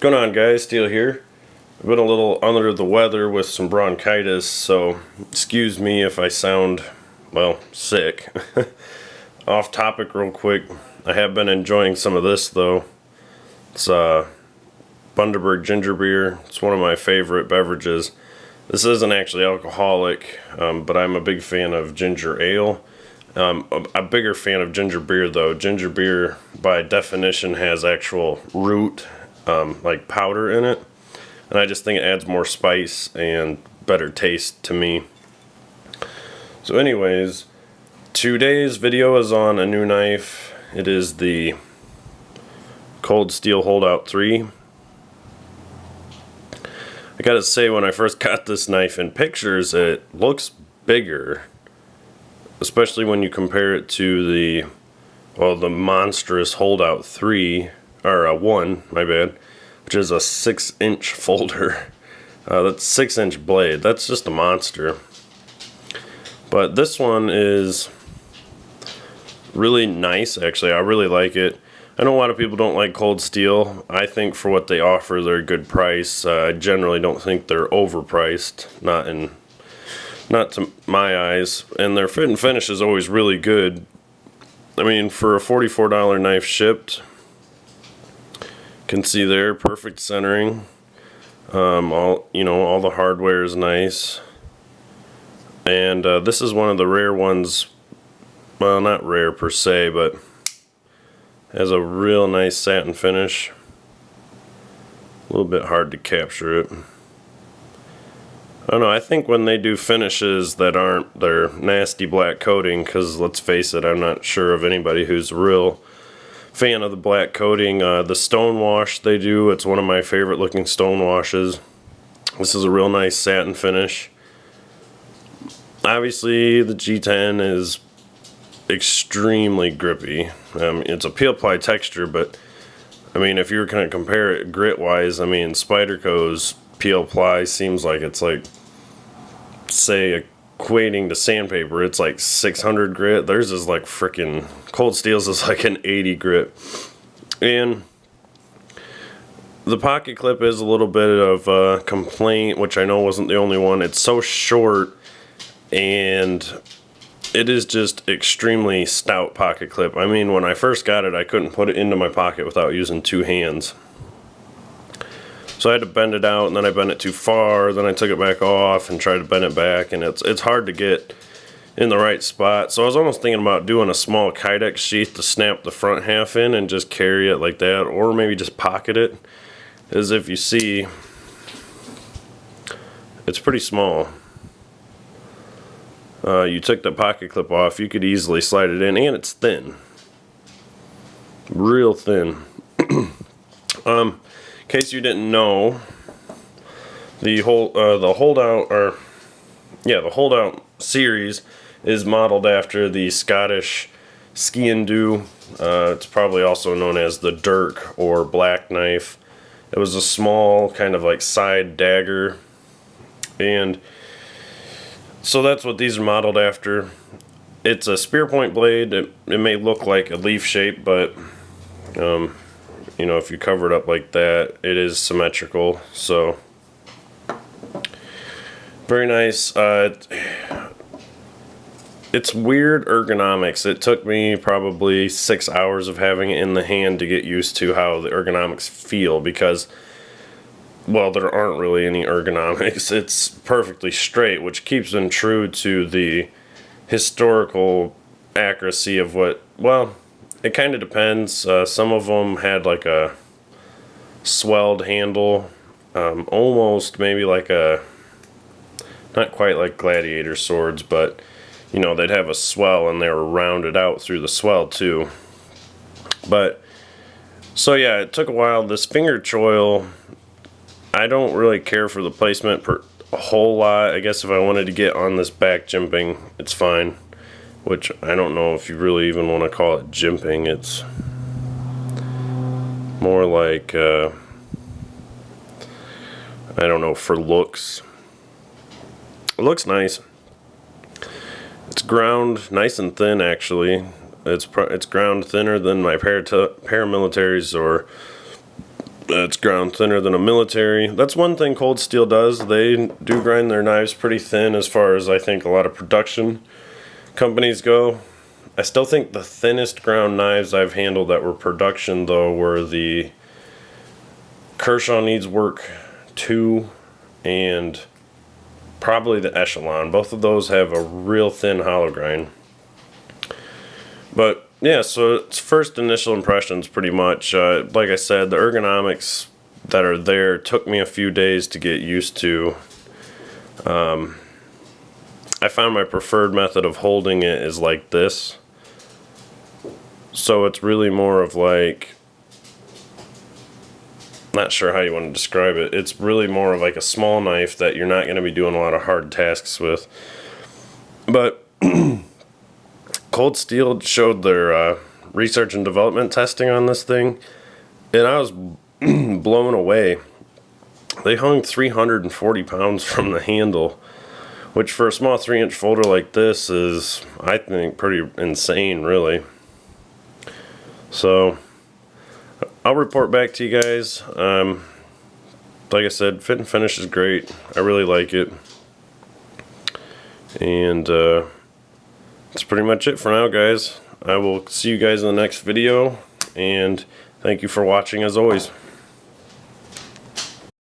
going on, guys? Steele here. I've been a little under the weather with some bronchitis, so excuse me if I sound, well, sick. Off topic real quick. I have been enjoying some of this though. It's Bundaberg ginger beer. It's one of my favorite beverages. This isn't actually alcoholic, but I'm a big fan of ginger ale. A bigger fan of ginger beer though. Ginger beer by definition has actual root, like powder in it, and I just think it adds more spice and better taste to me. So anyways, today's video is on a new knife. It is the Cold Steel Holdout 3. I gotta say, when I first got this knife in pictures, it looks bigger, especially when you compare it to the monstrous Holdout 3, or 1, my bad, which is a 6-inch folder. That's 6-inch blade. That's just a monster. But this one is really nice, actually. I really like it. I know a lot of people don't like Cold Steel. I think for what they offer, they're a good price. I generally don't think they're overpriced, not to my eyes. And their fit and finish is always really good. I mean, for a $44 knife shipped, you can see there, perfect centering. All the hardware is nice. And this is one of the rare ones. Well, not rare per se, but has a real nice satin finish. A little bit hard to capture it. I don't know, I think when they do finishes that aren't their nasty black coating, because let's face it, I'm not sure of anybody who's a real fan of the black coating. The stone wash they do, it's one of my favorite looking stone washes. This is a real nice satin finish. Obviously the G10 is extremely grippy. It's a peel ply texture, but I mean, if you were going to compare it grit wise, I mean, Spyderco's peel ply seems like it's like, say, equating to sandpaper. It's like 600 grit. Theirs is like freaking, Cold Steel's is like an 80 grit. And the pocket clip is a little bit of a complaint, which I know wasn't the only one. It's so short, and it is just extremely stout pocket clip. I mean, when I first got it, I couldn't put it into my pocket without using two hands. So I had to bend it out, and then I bent it too far, then I took it back off and tried to bend it back, and it's hard to get in the right spot. So I was almost thinking about doing a small Kydex sheath to snap the front half in and just carry it like that, or maybe just pocket it. As if you see, it's pretty small. You took the pocket clip off, you could easily slide it in, and it's thin. Real thin. In case you didn't know, the Holdout series is modeled after the Scottish Ski & Do. It's probably also known as the Dirk or black knife. It was a small kind of like side dagger, and so that's what these are modeled after. It's a spear point blade. It may look like a leaf shape, but if you cover it up like that, it is symmetrical. So very nice. It's weird ergonomics. It took me probably 6 hours of having it in the hand to get used to how the ergonomics feel, because, well, there aren't really any ergonomics. It's perfectly straight, which keeps them true to the historical accuracy of what, well, it kind of depends. Some of them had like a swelled handle, almost maybe like a, not quite like gladiator swords, but they'd have a swell and they were rounded out through the swell too. But so yeah, it took a while. This finger choil, I don't really care for the placement a whole lot. I guess if I wanted to get on this back jimping, it's fine. Which I don't know if you really even want to call it jimping. It's more like, I don't know, for looks. It looks nice. It's ground nice and thin, actually. It's ground thinner than my paramilitaries or It's ground thinner than a military. That's one thing Cold Steel does. They do grind their knives pretty thin as far as I think a lot of production companies go. I still think the thinnest ground knives I've handled that were production though were the Kershaw Needs Work 2 and probably the Echelon. Both of those have a real thin hollow grind. But yeah, so it's first initial impressions pretty much. Like I said, the ergonomics that are there took me a few days to get used to. I found my preferred method of holding it is like this. So it's really more of like, not sure how you want to describe it. It's really more of like a small knife that you're not going to be doing a lot of hard tasks with. But Cold Steel showed their research and development testing on this thing, and I was blown away. They hung 340 pounds from the handle, which for a small 3-inch folder like this is, I think, pretty insane, really. So I'll report back to you guys. Like I said, fit and finish is great. I really like it. And that's pretty much it for now, guys. I will see you guys in the next video, and thank you for watching as always.